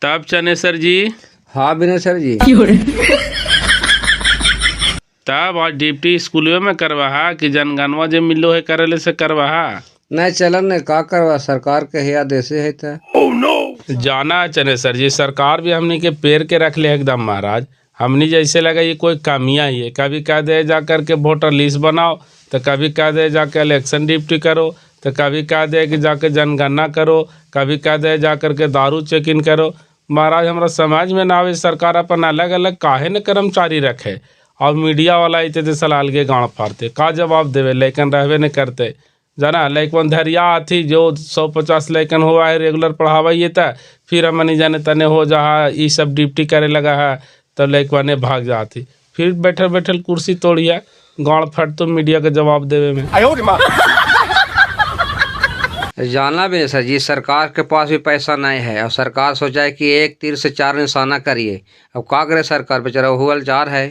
तब चने सर जी। हाँ विनय सर जी। तब आज डिप्टी स्कूल में करवा कि जनगणवा जो मिलो है करले से करवा। नहीं चलन ने का करवा, सरकार के ही आदेश है था। जाना है चने सर जी, सरकार भी हमनी के पेड़ के रख ले एकदम महाराज। हमनी जैसे लगा ये कोई कमियां ही है, कभी कह दे जा करके वोटर लिस्ट बनाओ, तो कभी कह दे जाके इलेक्शन ड्यूटी करो, तो कभी कह दे कि जाके जनगणना करो, कभी कह दे जा करके दारू चेक इन करो। महाराज हमारा समाज में ना आवे, सरकार अपन अलग अलग काहे न कर्मचारी रखे। और मीडिया वाला इतने तो सलाल के गाँव फाड़ते का जवाब देवे, लेकिन रहवे न करते जाना। लेकिन धरिया आथी जो 150 लेकिन हुआ है रेगुलर पढ़ावाइए था, फिर हम नहीं जाने तने हो जहाँ ये सब ड्यूटी करे लगा है, तो लेकिन भाग जाती, फिर बैठल बैठल कुर्सी तोड़िया गाँव फट तो मीडिया का जवाब देवे में। जाना भी सर जी, सरकार के पास भी पैसा नहीं है और सरकार सोचा है कि एक तीर से चार निशाना करिए। अब का करे सरकार, बेचारा हुआ जार है।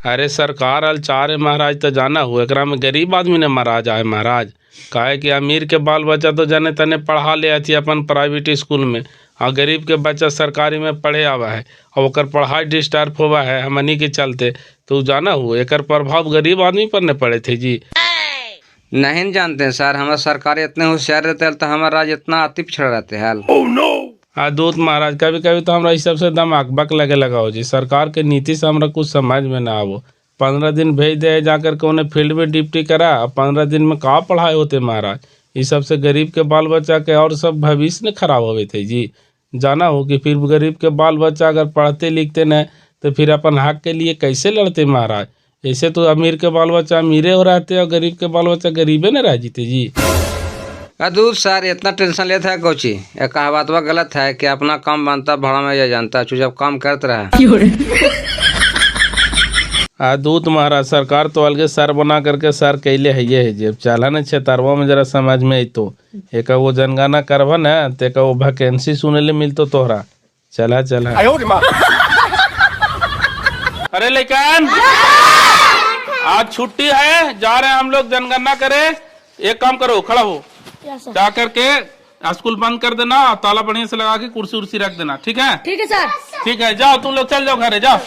अरे सरकार अलचार है महाराज, तो जाना हुआ एकरा में गरीब आदमी ने महाराज आए महाराज। काहे कि अमीर के बाल बच्चा तो जाने तने पढ़ा ले आती अपन प्राइवेट स्कूल में, और गरीब के बच्चा सरकारी में पढ़े आवा है और ओकर पढ़ाई डिस्टर्ब हुआ है हमनी के चलते। तो जाना हुआ एकर प्रभाव गरीब आदमी पर न पड़े थे जी। नहीं जानते हैं सर, हमारा सरकार इतने होशियार रहते हैं तो हमारा राज्य इतना अति पिछड़ा रहते हैं। हाँ दूत महाराज, कभी कभी तो हमरा इस सबसे दम अकबक लगे लगा हो जी। सरकार के नीति से हमरा कुछ समझ में ना आवो। 15 दिन भेज दे जाकर के उन्हें फील्ड में ड्यूटी करा, 15 दिन में कहाँ पढ़ाए होते महाराज। इस सबसे गरीब के बाल बच्चा के और सब भविष्य न खराब होवे थे जी। जाना हो कि फिर गरीब के बाल बच्चा अगर पढ़ते लिखते न तो फिर अपन हक के लिए कैसे लड़ते महाराज। ऐसे तो अमीर के बाल बच्चा अमीरे हो रहते और गरीब के बाल बच्चा गरीबे न रह जीते जी। दूर सर इतना टेंशन लेता है कोची, एक कहावत गलत है कि अपना काम बनता भाड़ा में यह जानता, चुपचाप काम करते रहा। दूत महाराज, सरकार तो अलगे सर बना करके सर कैले है ये है जी। अब चला न क्षेत्रवा में जरा समझ में आई तो एक वो जनगणना करवा न तो वो वैकेंसी सुने ले मिलतो तोहरा। चला चला। अरे लेकिन आज छुट्टी है, जा रहे हैं हम लोग जनगणना करे। एक काम करो, खड़ा हो जा करके स्कूल बंद कर देना, ताला बढ़िया से लगा के कुर्सी उर्सी रख देना, ठीक है? ठीक है सर। ठीक है, जाओ तुम लोग चल जाओ घरे जाओ।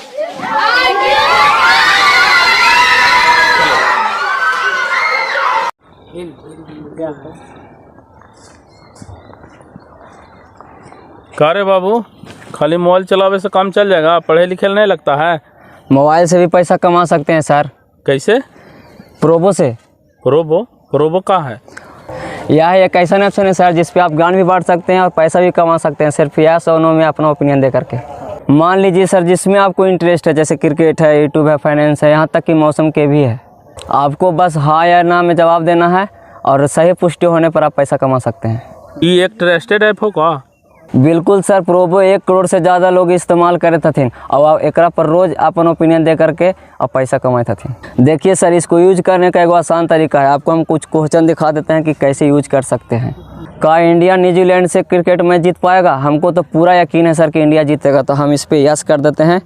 का रे बाबू, खाली मोबाइल चलावे से काम चल जाएगा? पढ़े लिखे नहीं लगता है? मोबाइल से भी पैसा कमा सकते हैं सर। कैसे? प्रोबो से। प्रोबो? प्रोबो का है? यह एक ऐसा ऑप्शन है सर जिस पे आप ज्ञान भी बांट सकते हैं और पैसा भी कमा सकते हैं, सिर्फ यस और नो में अपना ओपिनियन दे करके। मान लीजिए सर जिसमें आपको इंटरेस्ट है, जैसे क्रिकेट है, यूट्यूब है, फाइनेंस है, यहाँ तक कि मौसम के भी है। आपको बस हाँ या ना में जवाब देना है और सही पुष्टि होने पर आप पैसा कमा सकते हैं। ये एक ट्रस्टेड ऐप हो का? बिल्कुल सर, प्रोबो 1 करोड़ से ज़्यादा लोग इस्तेमाल करे थथिन और एकरा पर रोज अपन ओपिनियन दे करके और पैसा कमाए थथिन। देखिए सर, इसको यूज करने का एक आसान तरीका है। आपको हम कुछ क्वेश्चन दिखा देते हैं कि कैसे यूज कर सकते हैं। का इंडिया न्यूजीलैंड से क्रिकेट मैच जीत पाएगा? हमको तो पूरा यकीन है सर कि इंडिया जीतेगा, तो हम इस पर यस कर देते हैं।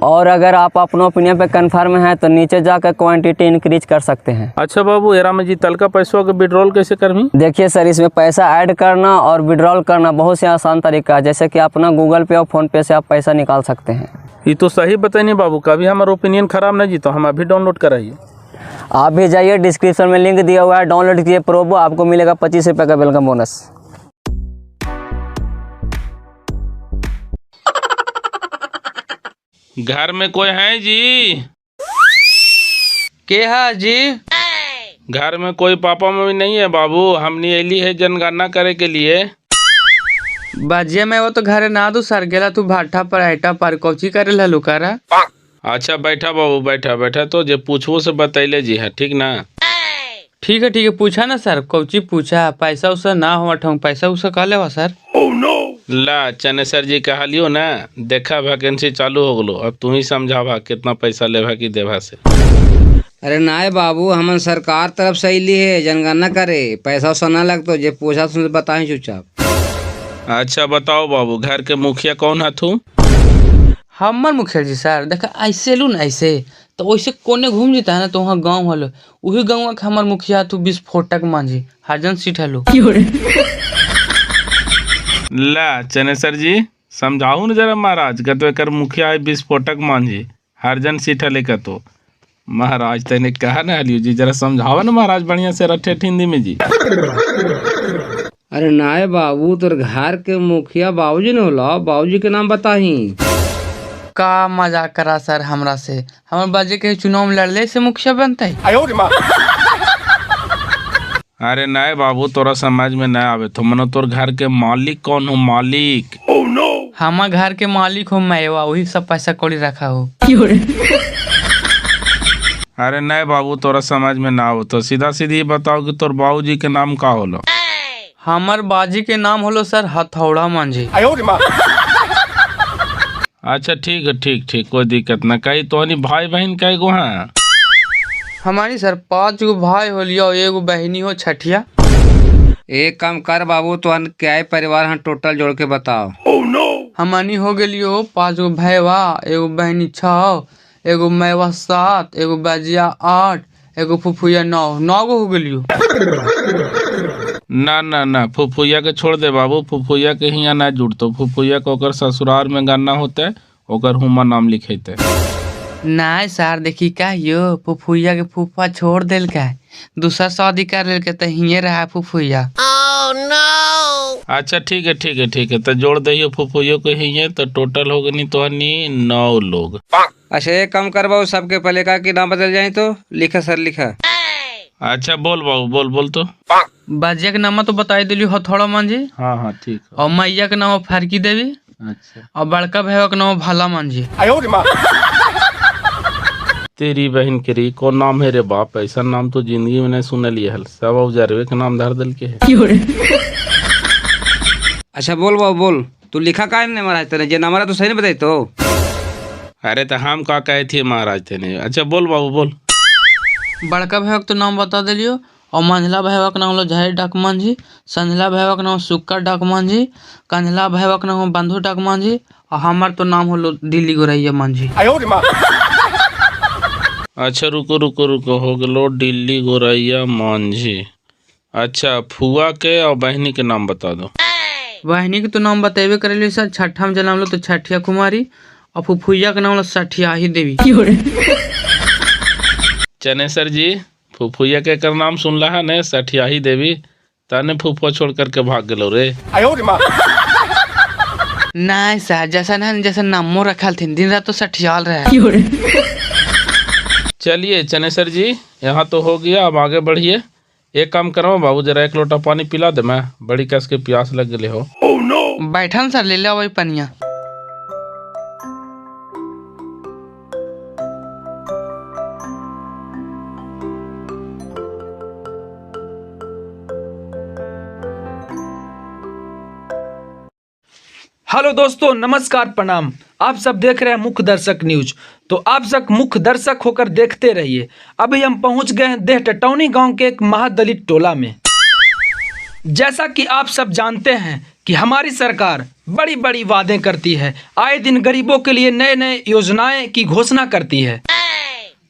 और अगर आप अपने ओपिनियन पे कन्फर्म है तो नीचे जाकर क्वांटिटी इंक्रीज कर सकते हैं। अच्छा बाबू, एरा में जीतल का पैसों के विड्रॉल कैसे करमी? देखिए सर, इसमें पैसा ऐड करना और विड्रॉल करना बहुत से आसान तरीका है, जैसे कि अपना गूगल पे और फोन पे से आप पैसा निकाल सकते हैं। ये तो सही बताइए बाबू, कभी हमारा ओपिनियन खराब नहीं जीतो, हम अभी डाउनलोड कराइए। आप भी जाइए, डिस्क्रिप्शन में लिंक दिया हुआ है, डाउनलोड कीजिए प्रोबो, आपको मिलेगा 25 रुपये का वेलकम बोनस। घर में कोई है जी? के है जी? घर में कोई पापा मम्मी नहीं है बाबू, हमने एली है जनगणना करे के लिए। बाजिया मैं वो तो घरे ना दू सर, गेला तू भाटा पर आइटा पर कोची करे ला लुकारा। अच्छा बैठा बाबू, बैठा बैठा, तो जे पूछवो से बतैले जी है, ठीक ना? ठीक है पूछा ना सर, कोची पूछा? पैसा उसा ना हो ठोंग, पैसा उसा का लेवा सर? ला चने सर जी कहलियो ना, देखा वैकेंसी चालू हो गलो, अब तू ही समझावा कितना पैसा लेवा की देवा से। अरे नाय बाबू, हमन सरकार तरफ से ली है जनगणना करे, पैसा उसा ना लगतो, जे पूछा तुमसे बताएं चुपचाप। अच्छा बताओ बाबू, घर के मुखिया कौन है तू? हमर मुखिया जी सर, देखा ऐसे लू ना, ऐसे तो वैसे कोने घूम जीता है ना, तो वहाँ गाँव हलो, वही गाँव के हमार मुखिया तू 20 फोटक मांझी हरजन सीट हलो। ला चनेसर जी समझाऊ न जरा महाराज का तो एकर मुखिया है विस्फोटक मांझी हरजन सीठा लेकर तो महाराज तेने कहा ना हलियो जी जरा समझावा ना महाराज बढ़िया से रट्ठे हिंदी में जी। अरे नाय बाबू तोर घर के मुखिया बाबूजी ने होला, बाबूजी के नाम बताही। का मजाक करा सर हमरा से? हमर बाजे के चुनाव में लड़ले से मुखिया बनते। अरे नए बाबू तोरा समझ में न आवे तो मनो तोर घर के मालिक कौन हो? मालिक हमार घर के मालिक हो मैवा, वही सब पैसा कौड़ी रखा हो। अरे नए बाबू तोरा समझ में ना हो तो सीधा सीधी बताओ कि तोर बाबूजी के नाम का होलो? हमार बाजी के नाम होलो सर हथौड़ा मांझी। अच्छा ठीक है, ठीक कोई दिक्कत ना। कही तोहनी भाई बहन कई गो हैं? हमारी सर 5 गो भाई होलियो, एगो बहनी हो छठिया। एक काम कर बाबू, तो क्या परिवार हम टोटल जोड़ के बताओ। हमानी हो गेलियो 5 गो भैया, एगो बहनी 6, एगो मैवा 7, एगो बाजिया 8, एगो फुफुया 9 गो हो गेलियो। ना फुफुया के छोड़ दे बाबू, फुफुया के हियाँ ना जुड़तो। फुफुया को ओकर ससुराल में गन्ना होते ओकर हुमा नाम लिखेते। नहीं सर देखी का यो फुफुया के फूफा छोड़ दिल का, दूसरा शादी कर लेल के, तो हिये रहा फुफुया। अच्छा ठीक है तो जोड़ दहियो फुफुयो के हिये, तो टोटल हो गनी तोहनी 9 लोग। अच्छा एक काम कर बाबू, सबके पहले का कि नाम बदल जाए तो लिखा सर लिखा। अच्छा बोल बाबू बोल तो। बाजिया के नाम तो बताई दिलियो हथौड़ा मांझी। हाँ ठीक है। और मैया के नाम फारकी देवी। अच्छा। और बड़का भैया के नाम भाला मांझी। तेरी बहन के री कौन नाम है रे बाप? ऐसा नाम तो जिंदगी में नहीं सुन लिए हल, सब औजारवे के नाम धर दिल के है। अच्छा बोल बाबू बोल, तू लिखा का नहीं महाराज तेने जे नाम तो सही नहीं बताई तो। अरे तो हम का कहे थे महाराज तेने। अच्छा बोल बाबू बोल। बड़का भैया के तो नाम बता दिलियो, और मंझला भैया के नाम होलो झाई डाक मांझी, संझला भैया के नाम सुक्का डाक मांझी, कंझला भैया के नाम बंधु डाक मांझी, और हमार तो नाम होलो दिल्ली गोरैया मांझी। अच्छा रुको हो गलो दिल्ली गोरैया मांझी। अच्छा फुआ के और बहनी के नाम बता दो। बहनी के तो नाम बतेबे करेलियो सर, छठा में जन्म लो तो छठिया कुमारी, और फुफुया के नाम लो सठिया ही देवी। चनेसर जी फुफुया के कर नाम सुन रहा ने सठियाही देवी, तने फुफुआ छोड़ करके भाग गलो रे। नहीं सर जैसा नामो रखल थी दिन रात तो सठियाल रहे। चलिए चनेसर जी यहाँ तो हो गया, अब आगे बढ़िए। एक काम करो बाबू, जरा 1 लोटा पानी पिला दे, मैं बड़ी कस के प्यास लग गए हो। बैठन सर ले लो वही पनिया। हेलो दोस्तों, नमस्कार प्रणाम। आप सब देख रहे हैं मुख्य दर्शक न्यूज, तो आप सब मुख्य दर्शक होकर देखते रहिए। अभी हम पहुंच गए हैं देह टटौनी गांव के एक महादलित टोला में। जैसा कि आप सब जानते हैं कि हमारी सरकार बड़ी बड़ी वादे करती है, आए दिन गरीबों के लिए नए नए योजनाएं की घोषणा करती है,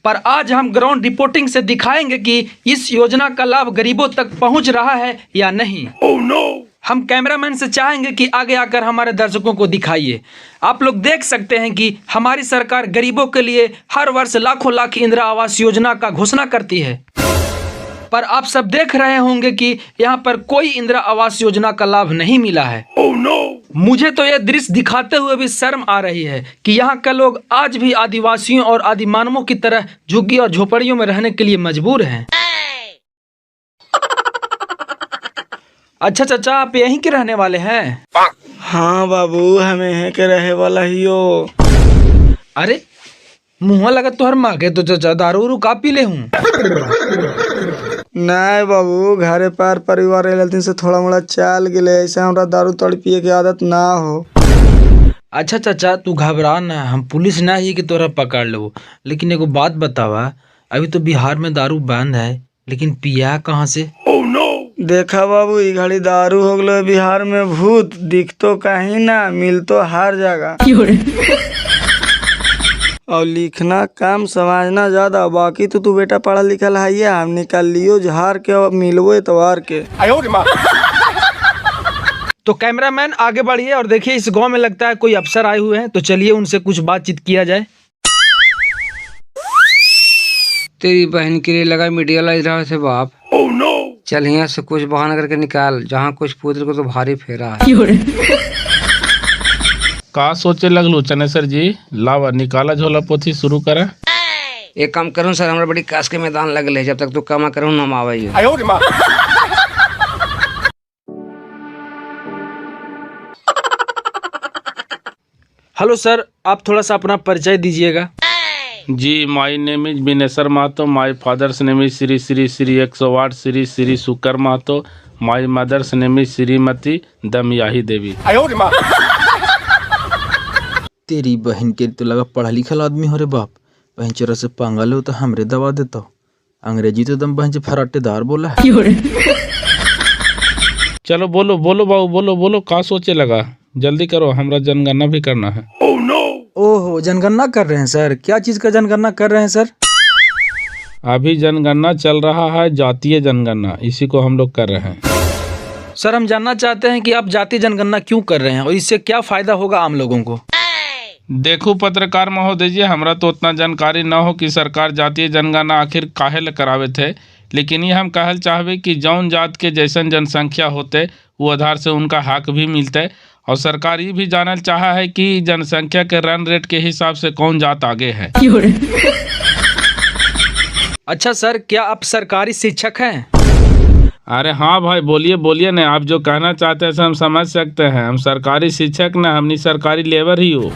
पर आज हम ग्राउंड रिपोर्टिंग से दिखाएंगे कि इस योजना का लाभ गरीबों तक पहुंच रहा है या नहीं। हम कैमरामैन से चाहेंगे कि आगे आकर हमारे दर्शकों को दिखाइए। आप लोग देख सकते हैं कि हमारी सरकार गरीबों के लिए हर वर्ष लाखों लाख इंदिरा आवास योजना का घोषणा करती है, पर आप सब देख रहे होंगे कि यहाँ पर कोई इंदिरा आवास योजना का लाभ नहीं मिला है। मुझे तो यह दृश्य दिखाते हुए भी शर्म आ रही है कि यहाँ के लोग आज भी आदिवासियों और आदिमानवों की तरह झुग्गी और झोपड़ियों में रहने के लिए मजबूर हैं। अच्छा चाचा, आप यहीं के रहने वाले हैं? हाँ बाबू, हमें यहाँ के रहे वाला ही हो। अरे मुँह लगा तोहर मांगे तो चाचा दारू उरू का पी ले हूँ। नहीं बाबू, घरे पार परिवार रहते से थोड़ा मोड़ा चाल गए, ऐसे हमरा दारू तड़ पिए की आदत ना हो। अच्छा चाचा तू घबरा ना, हम पुलिस ना ही कि तोरा पकड़ लो। लेकिन एगो बात बतावा, अभी तो बिहार में दारू बंद है, लेकिन पिया कहाँ से? देखा बाबू, ई घड़ी दारू हो गलो बिहार में भूत, दिख तो कहीं ना, मिल तो हर जगह। और लिखना काम, समझना ज्यादा। बाकी तो तू बेटा पढ़ा लिखल है, हम निकाल लियो झार के और मिलबो एतवार के। तो कैमरामैन आगे बढ़िए और देखिए इस गांव में लगता है कोई अफसर आए हुए हैं, तो चलिए उनसे कुछ बातचीत किया जाए। तेरी बहन के लिए लगा मीडिया ला रहा थे बाप। चल यहाँ से कुछ बहाना करके निकाल, जहाँ कुछ पुत्र को तो भारी फेरा है। का सोचे लगलू चनेसर जी, लावा निकाला झोला पोथी शुरू करा। एक काम करूँ सर, हमारा बड़ी काश के मैदान लगल है, जब तक तू कमा करूँ न आवे। हेलो सर, आप थोड़ा सा अपना परिचय दीजिएगा। जी, my name is Bineshwar Mahto, my father's name is Shri Shri Shri 108 Shri Shri Shukra Mahto, my mother's name is Shrimati Damyahi Devi. तेरी बहन के तो लगा पढ़ा लिखल आदमी हो रे बाप। बहन चोरा से पांगल हो तो हमरे दबा देता हो। अंग्रेजी तो दम बहन से फराटेदार बोला है। चलो बोलो बोलो बाबू, बोलो बोलो, का सोचे लगा, जल्दी करो, हमरा जनगणना भी करना है। ओहो, जनगणना कर रहे हैं सर? क्या चीज का जनगणना कर रहे हैं सर? अभी जनगणना चल रहा है, जातीय जनगणना, इसी को हम लोग कर रहे हैं। सर हम जानना चाहते हैं कि आप जातीय जनगणना क्यों कर रहे हैं और इससे क्या फायदा होगा आम लोगों को। देखो पत्रकार महोदय जी, हमरा तो उतना जानकारी न हो कि सरकार जातीय जनगणना आखिर काहे ले करावे थे, लेकिन ये हम कहल चाहबे कि जौन जात के जैसन जनसंख्या होते वो आधार से उनका हक भी मिलते, और सरकार ये भी जानल चाहा है कि जनसंख्या के रन रेट के हिसाब से कौन जात आगे है। अच्छा सर, क्या आप सरकारी शिक्षक हैं? अरे हाँ भाई, बोलिए बोलिए ना, आप जो कहना चाहते हैं हम समझ सकते हैं। हम सरकारी शिक्षक ना, हमनी सरकारी लेबर ही हो।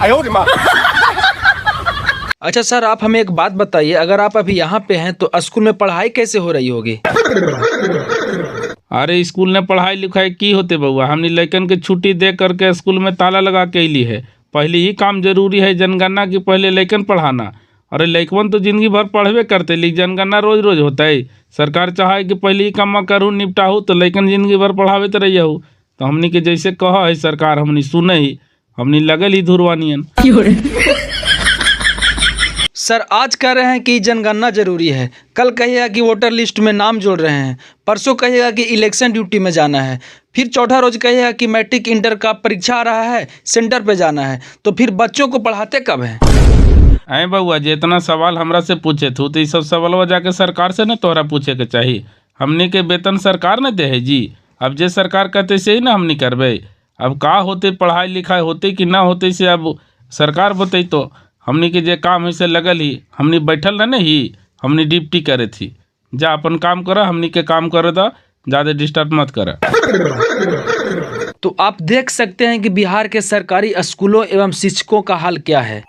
अच्छा सर, आप हमें एक बात बताइए, अगर आप अभी यहाँ पे हैं तो स्कूल में पढ़ाई कैसे हो रही होगी? अरे स्कूल में पढ़ाई लिखाई की होते बउआ, हमने लड़कन के छुट्टी दे करके स्कूल में ताला लगा के अली है। पहले ही काम जरूरी है जनगणना की, पहले लड़कन पढ़ाना। अरे लड़कन तो जिंदगी भर पढ़बे करते, लेकिन जनगणना रोज रोज होता है। सरकार चाहे कि पहले ही काम करूँ निपटाहू, तो लड़कन जिंदगी भर पढ़ावे तो रही हूँ। तो हमनी के जैसे कहा है सरकार, हमनी सुने ही, हमनी लगल ही धुरवानियन। सर आज कह रहे हैं कि जनगणना जरूरी है, कल कहिएगा कि वोटर लिस्ट में नाम जोड़ रहे हैं, परसों कहिएगा कि इलेक्शन ड्यूटी में जाना है, फिर चौथा रोज कहिएगा कि मैट्रिक इंटर का परीक्षा आ रहा है, सेंटर पे जाना है। तो फिर बच्चों को पढ़ाते कब हैं? अरे बउआ, जितना सवाल हमरा से पूछे थू, तो ये सब सवाल जाके सरकार से न तोहरा पूछे के चाहिए। हमनी के वेतन सरकार न दे है जी। अब जे सरकार कहते से ही ना हमनी करबे। अब का होते, पढ़ाई लिखाई होते कि ना होते से अब सरकार बते। तो हमनी के जे काम है से लगल ही, हमनी बैठल न ही, हमनी ड्यूटी करे थी। जा अपन काम करा, हमनी के काम करे दा, ज़्यादा डिस्टर्ब मत करा। तो आप देख सकते हैं कि बिहार के सरकारी स्कूलों एवं शिक्षकों का हाल क्या है।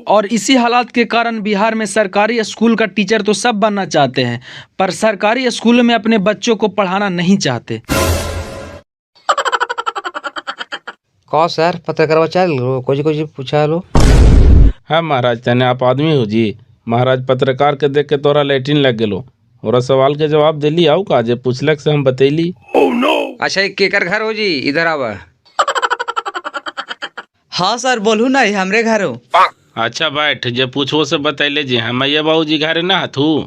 और इसी हालात के कारण बिहार में सरकारी स्कूल का टीचर तो सब बनना चाहते हैं, पर सरकारी स्कूलों में अपने बच्चों को पढ़ाना नहीं चाहते। कहो सर, पत्रकार चल कुछ कुछ पूछा लो। हाँ महाराज, तने आप आदमी हो जी। महाराज पत्रकार के देख के तोरा लैट्रिन लग गेलो, और सवाल के जवाब दिली आऊ का जे पूछलक से हम बतैली। अच्छा, एक केकर घर हो जी, इधर आवा। हाँ सर, बोलू ना, हमरे घर हो। अच्छा बैठ, जे पूछो से बतैले जी। हम मैया बाबू जी घरे ना हथू।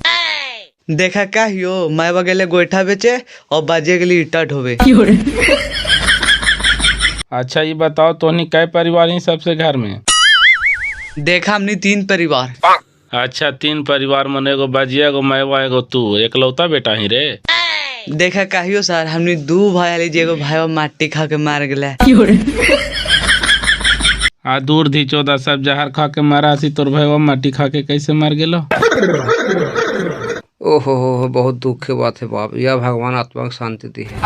देखा का हियो, मैं बगेले गोईठा बेचे और बाजे के लिए ईटा ढोवे। अच्छा ये बताओ, तोहनी कै परिवार ही सबसे घर में? देखा हमने 3 परिवार। अच्छा 3 परिवार मन, एगो बाजिया, एगो मैवा, एगो तू, एकलौता बेटा ही रे। देखा काहियो सर, हमने 2 भाई आली, जेगो भाई माटी खा के मार गया। आ दूर धी 14 सब जहर खा के मारा सी, तोर भाई माटी खा के कैसे मार गेलो? ओहो हो, बहुत दुख की बात है बाप। यह भगवान आत्मा को शांति दी है।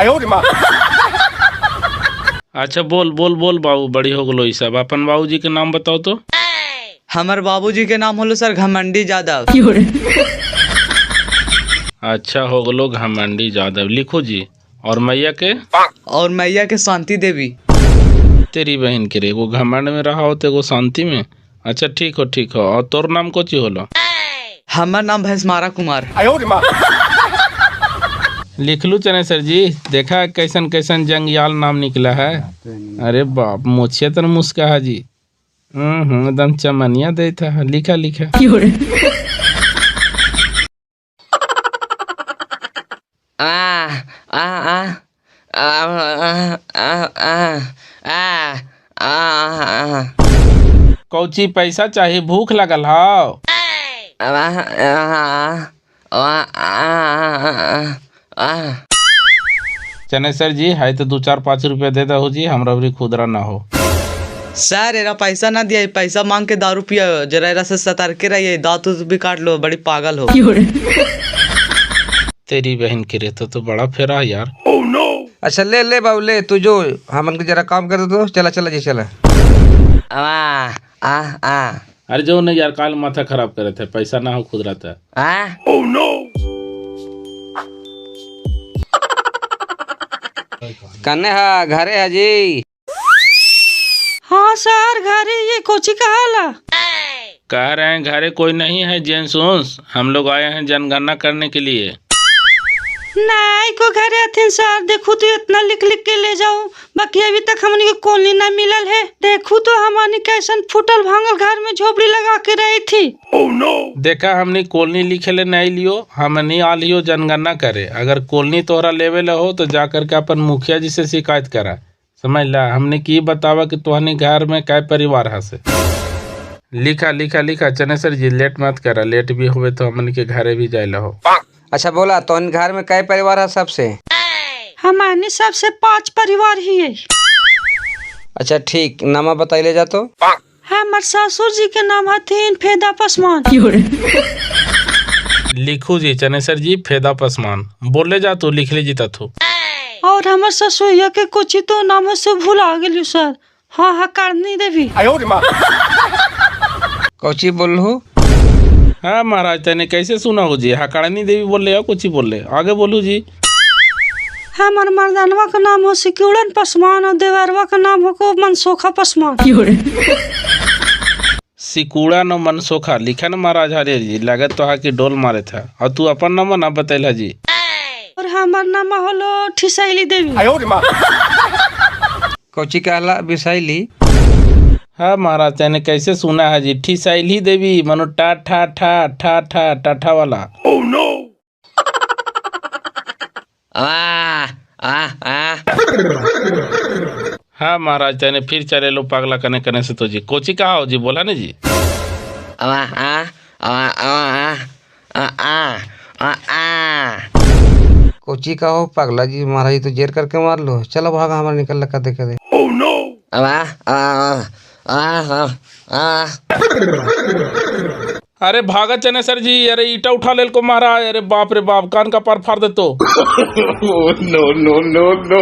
अच्छा बोल बोल बोल बाबू, बड़ी हो गलो। सब अपन बाबू जी के नाम बताओ तो। हमारे बाबूजी के नाम होलो सर घमंडी यादव। अच्छा हो गलो घमंडी यादव, लिखो जी। और मैया के? और मैया के शांति देवी। तेरी बहन के रे, वो घमंड में रहा होते वो शांति में। अच्छा ठीक हो ठीक हो। और तोर नाम कोची होलो? हमार नाम भैंसमारा कुमार। लिख लू चनेसर जी, देखा कैसन कैसन जंगयाल नाम निकला है। अरे बाप, मोछिया तर मुस्का है जी। एकदम चमनिया दे था। लिखा लिखा। आ आ आ कौची पैसा चाहिए, भूख लगल हो? चनेसर जी है तो 2-4-5 रुपया दे दो जी, हमरा भी खुदरा ना हो। सर एरा पैसा ना दिया, पैसा मांग के दारू पिया, जरा एरा से सतर्क रहिए, दांत भी काट लो, बड़ी पागल हो। तेरी बहन के रहता तो बड़ा फेरा यार। अच्छा ले ले बाबू ले, तू जो हमन के जरा काम कर दे तो चला चला जी चला। अरे जो नहीं यार, काल माथा खराब करे थे, पैसा ना हो खुदरा था। कन्ने हा घरे है जी? हाँ सर घरे, ये कोची कहाला? कह रहे हैं घरे कोई नहीं है जेंट्स, हम लोग आए हैं जनगणना करने के लिए। नहीं को घरे अथिन सर, देखू तो इतना लिख लिख के ले जाऊं, बाकी अभी तक हमने को कॉलोनी ना मिलल है। देखू तो हमारी कैसन फुटल भांगल घर में झोपड़ी लगा के रही थी। देखा हमने कॉलोनी लिखे ले नहीं लियो, हम नहीं आ लियो जनगणना करे। अगर कॉलोनी तोहरा लेवे ला हो तो जा करके अपन मुखिया जी से शिकायत करा, समझ ला। हमने की बतावा कि तुहनी घर में कै परिवार है से। लिखा लिखा लिखा चनेसर जी, लेट मत करा, लेट भी हुए तो हमन के घरे भी जाए ला हो। अच्छा बोला तो घर में कई परिवार है सबसे? हमारे सबसे 5 परिवार ही है। अच्छा ठीक, नामा बताइले जा तो। हमार ससुर जी के नाम हथिन फेदा पसमान। लिखू जी चनेसर जी, फेदा पसमान बोले जा तू, लिख ले जी तू। और हमार ससुरिया के कुछ तो नाम से भूला गेलू सर। हाँ करनी देवी। कौची बोल हो? हाँ महाराज, तेने कैसे सुना हो जी? हकाड़नी देवी बोल रहे हो, कुछ बोल रहे आगे बोलू जी। हमार मर्दानवा का नाम हो सिकुड़न पसमान और देवरवा का नाम हो को मनसोखा पसमान। सिकुड़ा न मनसोखा लिखा न महाराज हरे जी, लगत तो हा की डोल मारे था। और तू अपन नाम ना बतैला जी। और हमार नाम होलो ठिसैली देवी। कौची कहला बिसाइली? हाँ महाराज, तेने कैसे सुना है जी? ठिसैली देवी मनो टा ठा ठा ठा ठा टाठा वाला। Oh no. हाँ महाराज, तेने फिर चले लो पागला कने कने से तो जी। कोची कहा हो जी, बोला नहीं जी। कोची का हो पगला जी, महाराज तो जेर करके मार लो। चलो भागा, हमारा निकल लगा देखे दे। Oh no. अरे भागा चनेसर जी, अरे ईटा उठा ले को महाराज। अरे बाप रे बाप, कान का पार फाड़ दे तो। No no no no.